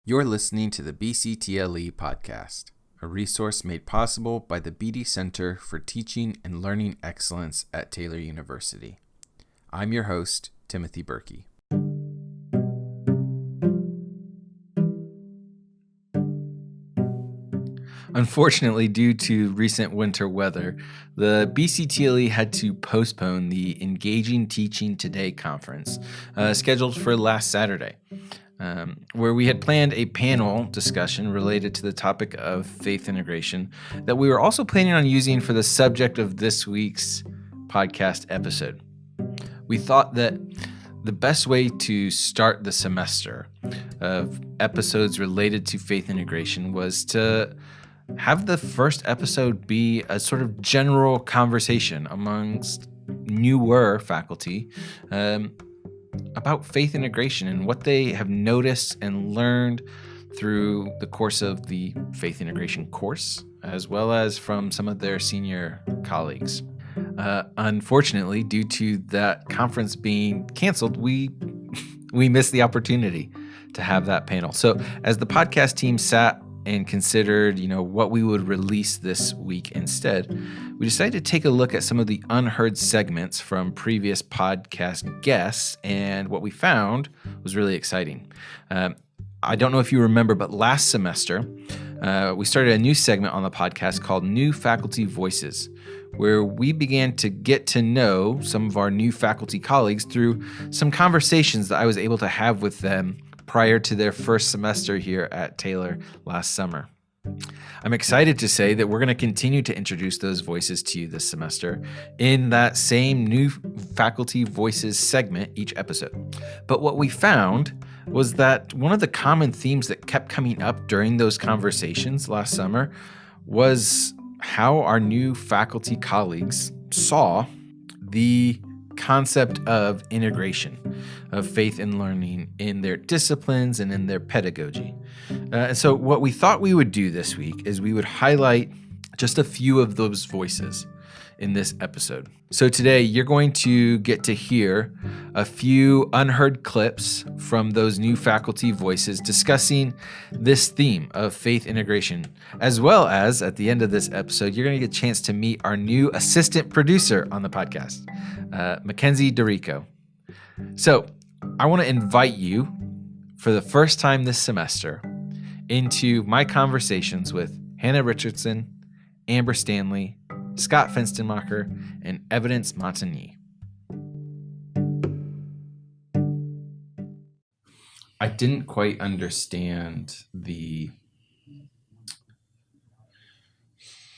You're listening to the BCTLE podcast, a resource made possible by the Beatty Center for Teaching and Learning Excellence at Taylor University. I'm your host, Timothy Berkey. Unfortunately, due to recent winter weather, the BCTLE had to postpone the Engaging Teaching Today conference scheduled for last Saturday. Where we had planned a panel discussion related to the topic of faith integration that we were also planning on using for the subject of this week's podcast episode. We thought that the best way to start the semester of episodes related to faith integration was to have the first episode be a sort of general conversation amongst newer faculty about faith integration and what they have noticed and learned through the course of the faith integration course, as well as from some of their senior colleagues. Unfortunately, due to that conference being canceled, we missed the opportunity to have that panel. So as the podcast team sat and considered, what we would release this week instead, we decided to take a look at some of the unheard segments from previous podcast guests, and what we found was really exciting. I don't know if you remember, but last semester, we started a new segment on the podcast called New Faculty Voices, where we began to get to know some of our new faculty colleagues through some conversations that I was able to have with them prior to their first semester here at Taylor last summer. I'm excited to say that we're going to continue to introduce those voices to you this semester in that same New Faculty Voices segment each episode. But what we found was that one of the common themes that kept coming up during those conversations last summer was how our new faculty colleagues saw the concept of integration of faith and learning in their disciplines and in their pedagogy. And so what we thought we would do this week is we would highlight just a few of those voices in this episode. So today you're going to get to hear a few unheard clips from those new faculty voices discussing this theme of faith integration, as well as at the end of this episode, you're going to get a chance to meet our new assistant producer on the podcast, Mackenzie Derico. So I want to invite you for the first time this semester into my conversations with Hannah Richardson, Amber Stanley, Scott Fenstermacher, and Evidence Matangi. I didn't quite understand the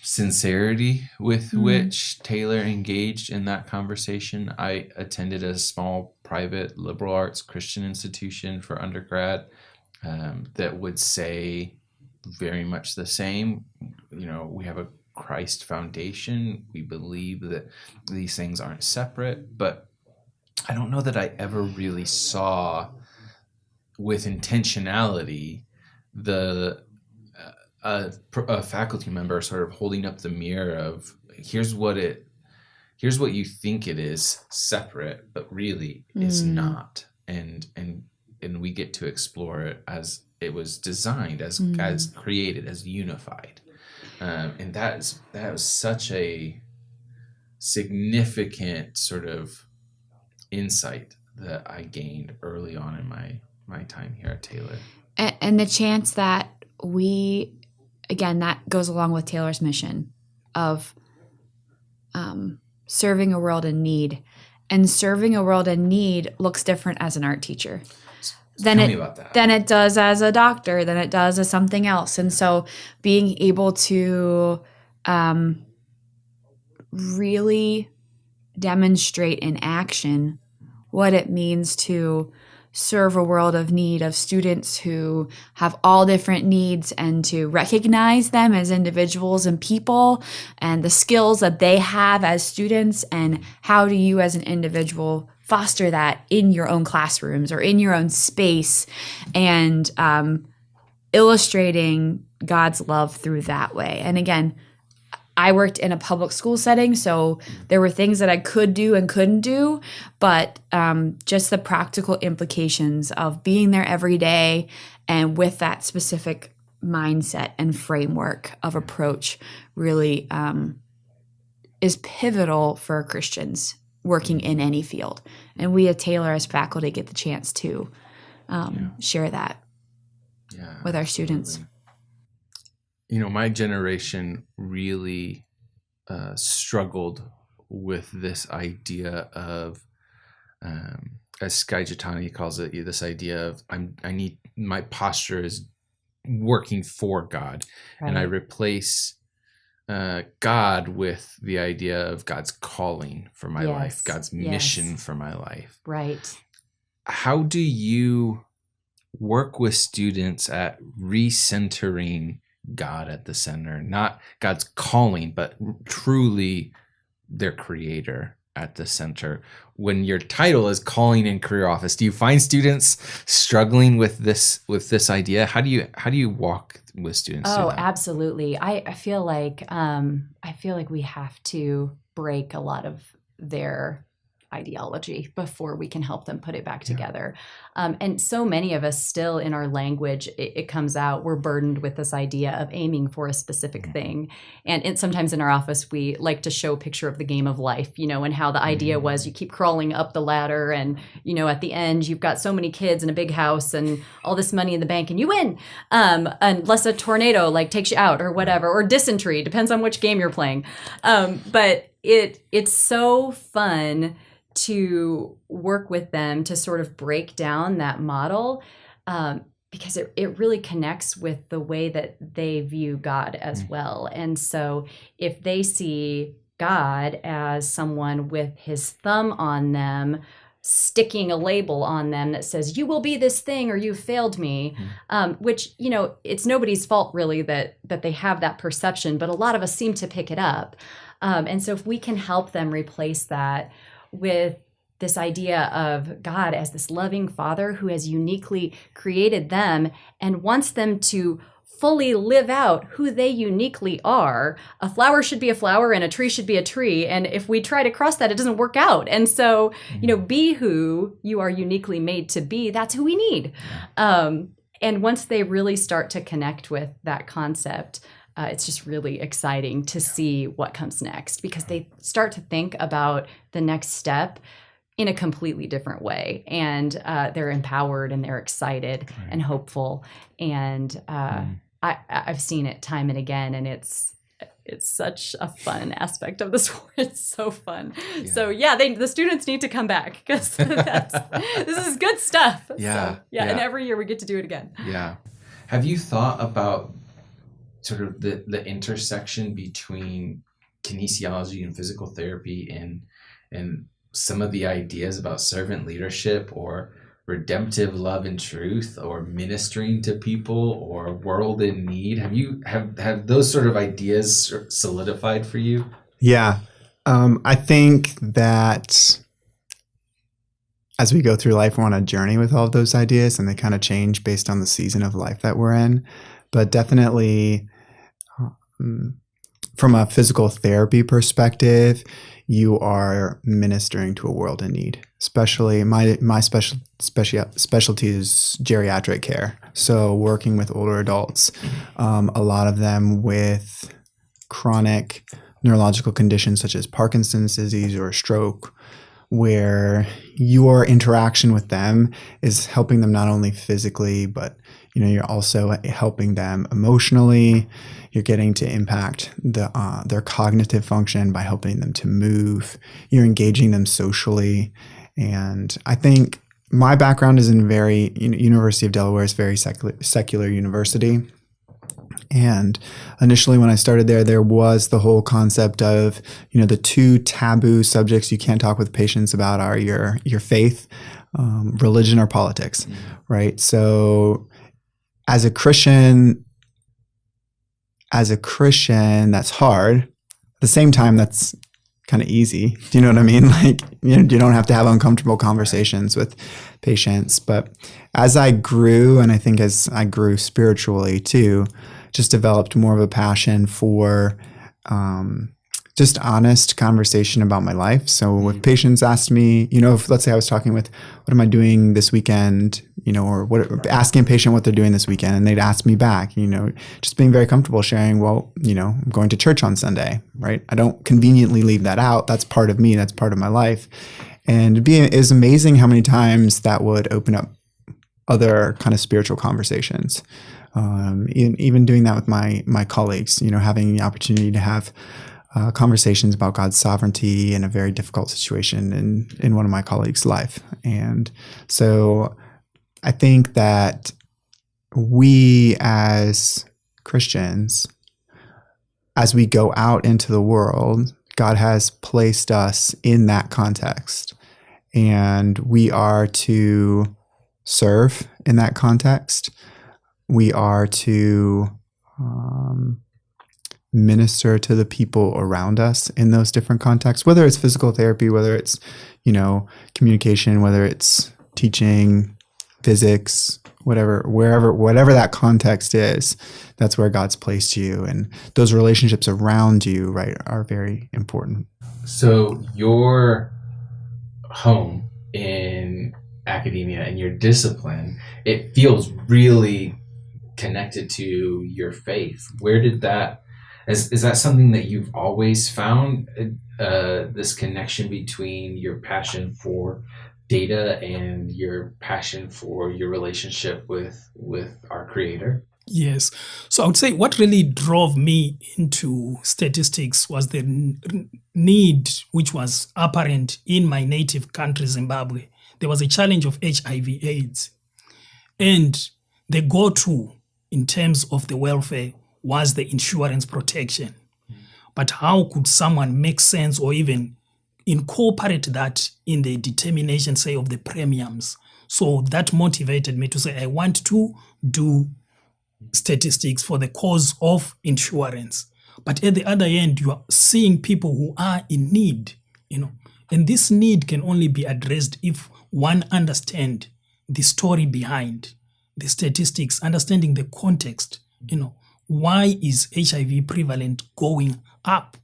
sincerity with which Taylor engaged in that conversation. I attended a small private liberal arts Christian institution for undergrad that would say very much the same. We have a Christ foundation. We believe that these things aren't separate, but I don't know that I ever really saw with intentionality a faculty member sort of holding up the mirror of here's what you think it is separate, but really it's not, and we get to explore it as it was designed, as created, as unified. And that was such a significant sort of insight that I gained early on in my time here at Taylor. And the chance that that goes along with Taylor's mission of serving a world in need. And serving a world in need looks different as an art teacher. Than it does as a doctor, than it does as something else. And so being able to really demonstrate in action what it means to serve a world of need, of students who have all different needs, and to recognize them as individuals and people and the skills that they have as students, and how do you as an individual foster that in your own classrooms or in your own space, and illustrating God's love through that way. And again, I worked in a public school setting, so there were things that I could do and couldn't do, but just the practical implications of being there every day and with that specific mindset and framework of approach really is pivotal for Christians working in any field. And we at Taylor as faculty get the chance to share that with our students. My generation really struggled with this idea of, as Sky Jitani calls it, this idea of my posture is working for God, and I replace God with the idea of God's calling for my life, God's mission for my life. Right. How do you work with students at recentering God at the center, not God's calling, but truly their creator at the center? When your title is calling in career office, do you find students struggling with this idea? How do you walk with students? Oh, absolutely. I feel like we have to break a lot of their ideology before we can help them put it back together. And so many of us still in our language, it comes out, we're burdened with this idea of aiming for a specific thing. And sometimes in our office, we like to show a picture of the game of life, and how the idea was you keep crawling up the ladder and, at the end, you've got so many kids and a big house and all this money in the bank and you win. Unless a tornado takes you out or whatever, or dysentery, depends on which game you're playing. But it's so fun to work with them to sort of break down that model because it really connects with the way that they view God as well. And so if they see God as someone with his thumb on them, sticking a label on them that says, you will be this thing or you failed me, which, it's nobody's fault really that they have that perception, but a lot of us seem to pick it up. And so if we can help them replace that with this idea of God as this loving Father who has uniquely created them and wants them to fully live out who they uniquely are. A flower should be a flower and a tree should be a tree. And if we try to cross that, it doesn't work out. And so, be who you are uniquely made to be. That's who we need. And once they really start to connect with that concept, it's just really exciting to see what comes next because they start to think about the next step in a completely different way. And they're empowered and they're excited and hopeful. And I've seen it time and again, and it's such a fun aspect of the sport. It's so fun. Yeah. So the students need to come back because this is good stuff. Yeah. So, and every year we get to do it again. Yeah. Have you thought about sort of the intersection between kinesiology and physical therapy and some of the ideas about servant leadership or redemptive love and truth or ministering to people or world in need? Have those sort of ideas solidified for you? Yeah. I think that as we go through life, we're on a journey with all of those ideas and they kind of change based on the season of life that we're in. But definitely from a physical therapy perspective, you are ministering to a world in need. Especially my specialty is geriatric care. So working with older adults, a lot of them with chronic neurological conditions such as Parkinson's disease or stroke, where your interaction with them is helping them not only physically, but you're also helping them emotionally. You're getting to impact their cognitive function by helping them to move. You're engaging them socially. And I think my background is in University of Delaware is very secular university. And initially when I started there was the whole concept of, the two taboo subjects you can't talk with patients about are your faith, religion, or politics, right? So as a Christian, that's hard. At the same time, that's kind of easy. Do you know what I mean? You don't have to have uncomfortable conversations with patients. But as I grew, and I think as I grew spiritually too, just developed more of a passion for just honest conversation about my life. So if patients asked me, if let's say I was talking with, what am I doing this weekend, or asking a patient what they're doing this weekend, and they'd ask me back, just being very comfortable sharing, well, I'm going to church on Sunday, right? I don't conveniently leave that out. That's part of me. That's part of my life. And it is amazing how many times that would open up other kind of spiritual conversations. Even doing that with my colleagues, having the opportunity to have conversations about God's sovereignty in a very difficult situation in one of my colleagues' life. And so I think that we as Christians, as we go out into the world, God has placed us in that context, and we are to serve in that context. We are to minister to the people around us in those different contexts, whether it's physical therapy, whether it's, communication, whether it's teaching, physics, whatever that context is, that's where God's placed you. And those relationships around you, right, are very important. So your home in academia and your discipline, it feels really connected to your faith. Where did that, is that something that you've always found, this connection between your passion for data and your passion for your relationship with our Creator? Yes. So I would say what really drove me into statistics was the need, which was apparent in my native country, Zimbabwe. There was a challenge of HIV/AIDS. And the go-to in terms of the welfare was the insurance protection. But how could someone make sense or even incorporate that in the determination, say, of the premiums? So that motivated me to say, I want to do statistics for the cause of insurance. But at the other end, you are seeing people who are in need, and this need can only be addressed if one understands the story behind the statistics, understanding the context. Why is HIV prevalent going up?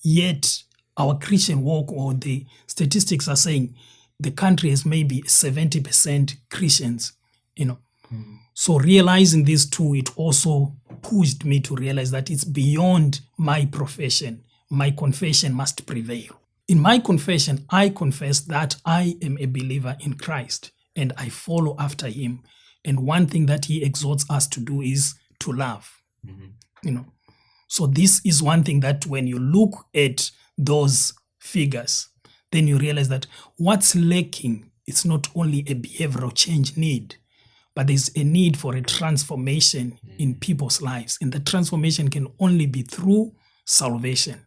Yet our Christian walk, or the statistics are saying the country has maybe 70% Christians, So realizing these two, it also pushed me to realize that it's beyond my profession. My confession must prevail. In my confession, I confess that I am a believer in Christ and I follow after him. And one thing that he exhorts us to do is to love. So this is one thing that when you look at those figures, then you realize that what's lacking, it's not only a behavioral change need, but there's a need for a transformation in people's lives. And the transformation can only be through salvation.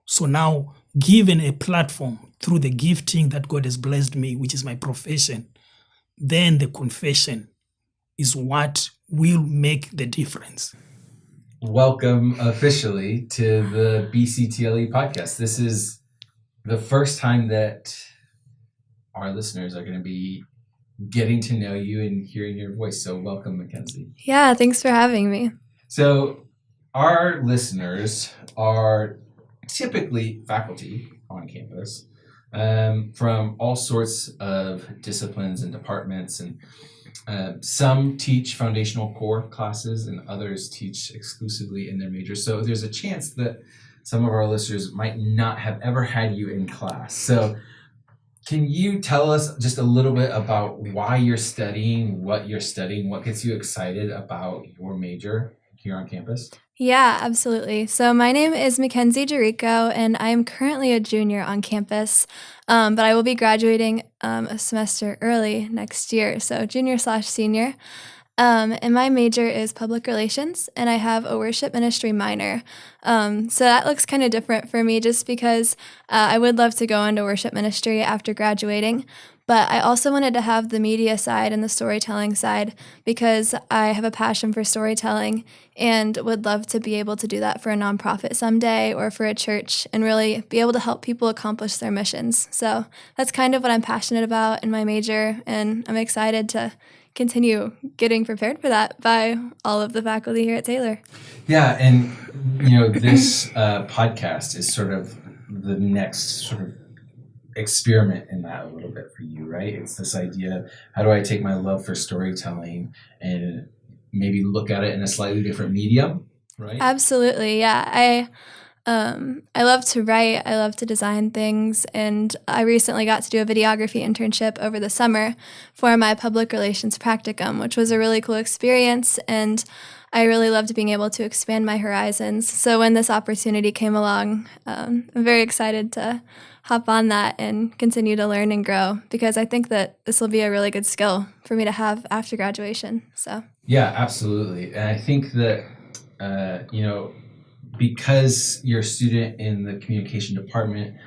So now, given a platform through the gifting that God has blessed me, which is my profession, then the confession is what will make the difference. Welcome officially to the BCTLE podcast. This is the first time that our listeners are going to be getting to know you and hearing your voice. So welcome, Mackenzie. Yeah, thanks for having me. So our listeners are typically faculty on campus from all sorts of disciplines and departments, and some teach foundational core classes and others teach exclusively in their major. So there's a chance that some of our listeners might not have ever had you in class. So can you tell us just a little bit about why you're studying, what gets you excited about your major here on campus? Yeah, absolutely. So my name is Mackenzie Derico, and I am currently a junior on campus, but I will be graduating a semester early next year, so junior/senior. And my major is public relations, and I have a worship ministry minor. So that looks kind of different for me just because I would love to go into worship ministry after graduating. But I also wanted to have the media side and the storytelling side because I have a passion for storytelling and would love to be able to do that for a nonprofit someday or for a church and really be able to help people accomplish their missions. So that's kind of what I'm passionate about in my major, and I'm excited to continue getting prepared for that by all of the faculty here at Taylor. Yeah, and this podcast is sort of the next sort of experiment in that a little bit for you, right? It's this idea, how do I take my love for storytelling and maybe look at it in a slightly different medium, right? Absolutely, yeah. I love to write, I love to design things, and I recently got to do a videography internship over the summer for my public relations practicum, which was a really cool experience, and I really loved being able to expand my horizons. So when this opportunity came along, I'm very excited to hop on that and continue to learn and grow, because I think that this will be a really good skill for me to have after graduation. So yeah, absolutely. And I think that because you're a student in the communication department,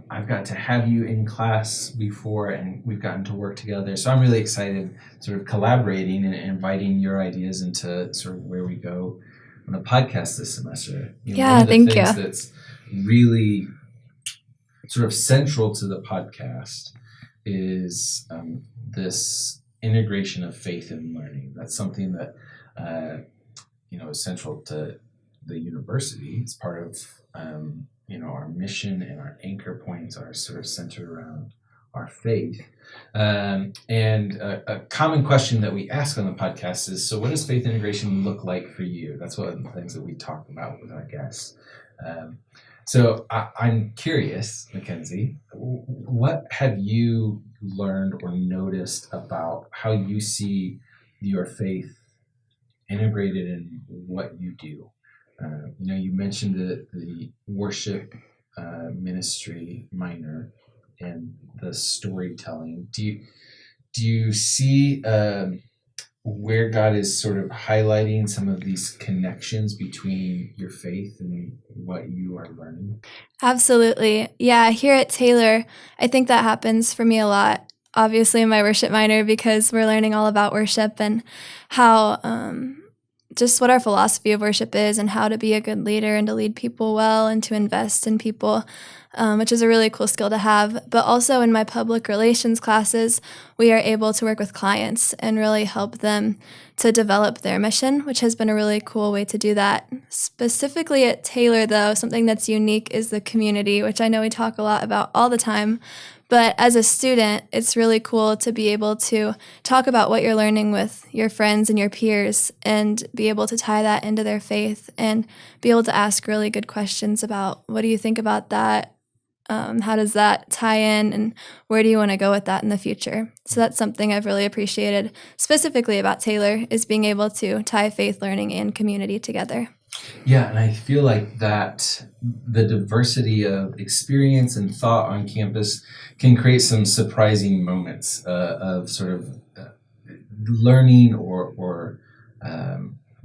I've got to have you in class before, and we've gotten to work together. So I'm really excited, sort of collaborating and inviting your ideas into sort of where we go on the podcast this semester. Yeah, thank you. One of the things that's really sort of central to the podcast is this integration of faith and learning. That's something that is central to the university. It's part of our mission, and our anchor points are sort of centered around our faith. And a common question that we ask on the podcast is, so what does faith integration look like for you? That's one of the things that we talk about with our guests. So I'm curious, Mackenzie, what have you learned or noticed about how you see your faith integrated in what you do? You mentioned the worship ministry minor and the storytelling. Do you see where God is sort of highlighting some of these connections between your faith and what you are learning? Absolutely. Yeah, here at Taylor, I think that happens for me a lot. Obviously in my worship minor, because we're learning all about worship and how just what our philosophy of worship is, and how to be a good leader and to lead people well and to invest in people, which is a really cool skill to have. But also in my public relations classes, we are able to work with clients and really help them to develop their mission, which has been a really cool way to do that. Specifically at Taylor, though, something that's unique is the community, which I know we talk a lot about all the time. But as a student, it's really cool to be able to talk about what you're learning with your friends and your peers, and be able to tie that into their faith, and be able to ask really good questions about, what do you think about that? How does that tie in, and where do you want to go with that in the future? So that's something I've really appreciated specifically about Taylor, is being able to tie faith learning and community together. Yeah, and I feel like that the diversity of experience and thought on campus can create some surprising moments of sort of learning or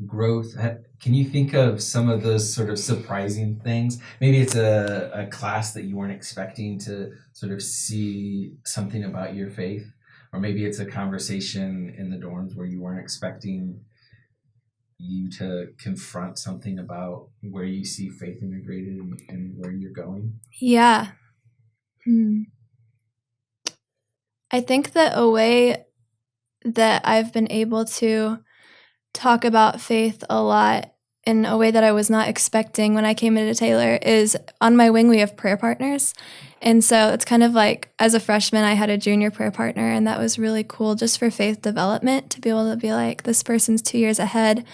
growth. Can you think of some of those sort of surprising things? Maybe it's a class that you weren't expecting to sort of see something about your faith, or maybe it's a conversation in the dorms where you weren't expecting you to confront something about where you see faith integrated and where you're going? Yeah. I think that a way that I've been able to talk about faith a lot in a way that I was not expecting when I came into Taylor is, on my wing we have prayer partners. And so it's kind of like, as a freshman, I had a junior prayer partner, and that was really cool just for faith development, to be able to be like, this person's 2 years ahead.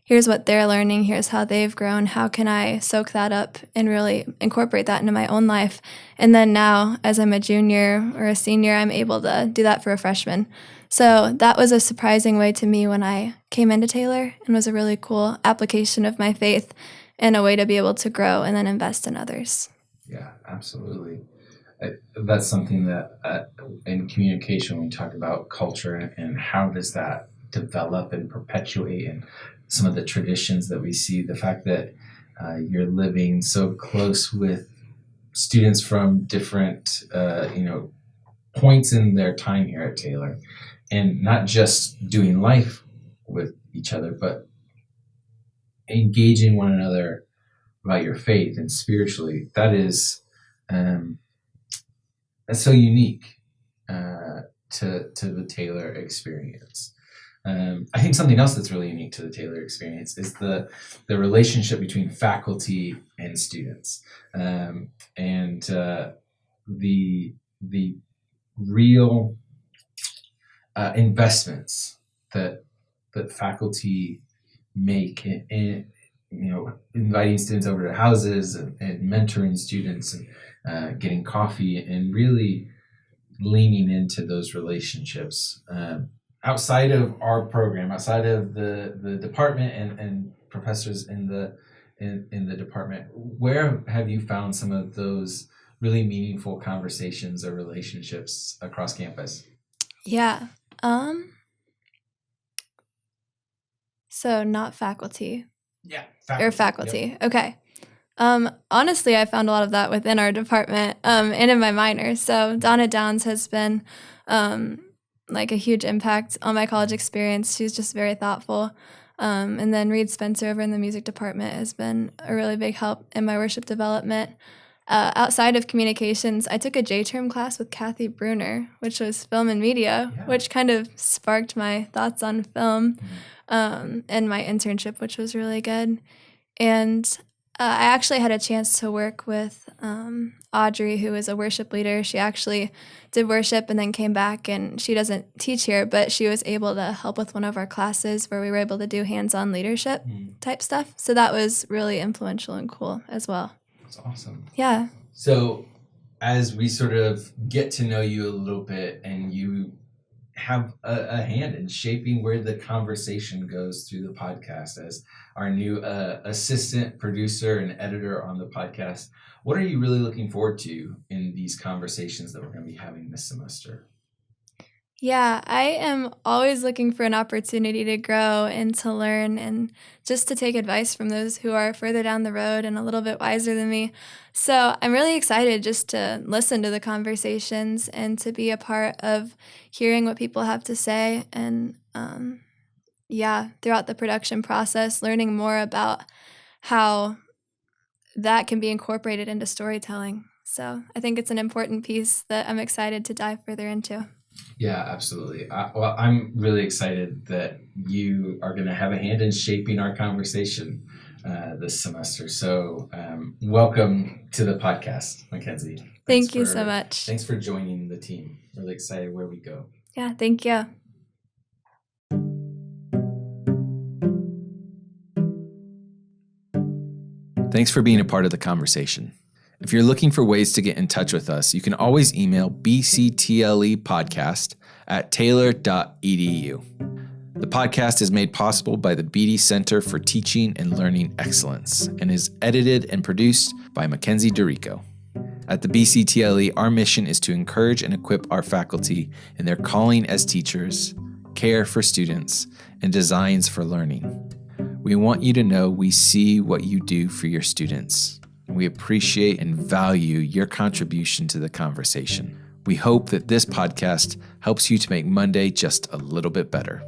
Here's what they're learning. Here's how they've grown. How can I soak that up and really incorporate that into my own life? And then now, as I'm a junior or a senior, I'm able to do that for a freshman. So that was a surprising way to me when I came into Taylor, and was a really cool application of my faith and a way to be able to grow and then invest in others. Yeah, absolutely. That's something that in communication, when we talk about culture and how does that develop and perpetuate, and some of the traditions that we see, the fact that you're living so close with students from different points in their time here at Taylor, and not just doing life with each other, but engaging one another about your faith and spiritually. That is that's so unique. to the Taylor experience. I think something else that's really unique to the Taylor experience is the relationship between faculty and students, and the real investments that faculty make in inviting students over to houses and mentoring students and getting coffee and really leaning into those relationships. Outside of our program, outside of the department and professors in the department, where have you found some of those really meaningful conversations or relationships across campus? Yeah. So not faculty. Yeah, Faculty. Yep. Okay. Honestly, I found a lot of that within our department and in my minor. So Donna Downs has been like a huge impact on my college experience. She's just very thoughtful. And then Reed Spencer over in the music department has been a really big help in my worship development. Outside of communications, I took a J-term class with Kathy Bruner, which was film and media, which kind of sparked my thoughts on film and my internship, which was really good. And I actually had a chance to work with Audrey, who is a worship leader. She actually did worship and then came back, and she doesn't teach here, but she was able to help with one of our classes where we were able to do hands-on leadership type stuff. So that was really influential and cool as well. That's awesome. Yeah. So as we sort of get to know you a little bit and you have a hand in shaping where the conversation goes through the podcast as our new assistant producer and editor on the podcast, what are you really looking forward to in these conversations that we're going to be having this semester? Yeah, I am always looking for an opportunity to grow and to learn and just to take advice from those who are further down the road and a little bit wiser than me. So I'm really excited just to listen to the conversations and to be a part of hearing what people have to say and, throughout the production process, learning more about how that can be incorporated into storytelling. So I think it's an important piece that I'm excited to dive further into. Yeah, absolutely. I'm really excited that you are going to have a hand in shaping our conversation this semester. So welcome to the podcast, Mackenzie. Thank you so much. Thanks for joining the team. Really excited where we go. Yeah, thank you. Thanks for being a part of the conversation. If you're looking for ways to get in touch with us, you can always email bctlepodcast@taylor.edu. The podcast is made possible by the Beatty Center for Teaching and Learning Excellence and is edited and produced by Mackenzie Derico. At the BCTLE, our mission is to encourage and equip our faculty in their calling as teachers, care for students, and designs for learning. We want you to know we see what you do for your students. We appreciate and value your contribution to the conversation. We hope that this podcast helps you to make Monday just a little bit better.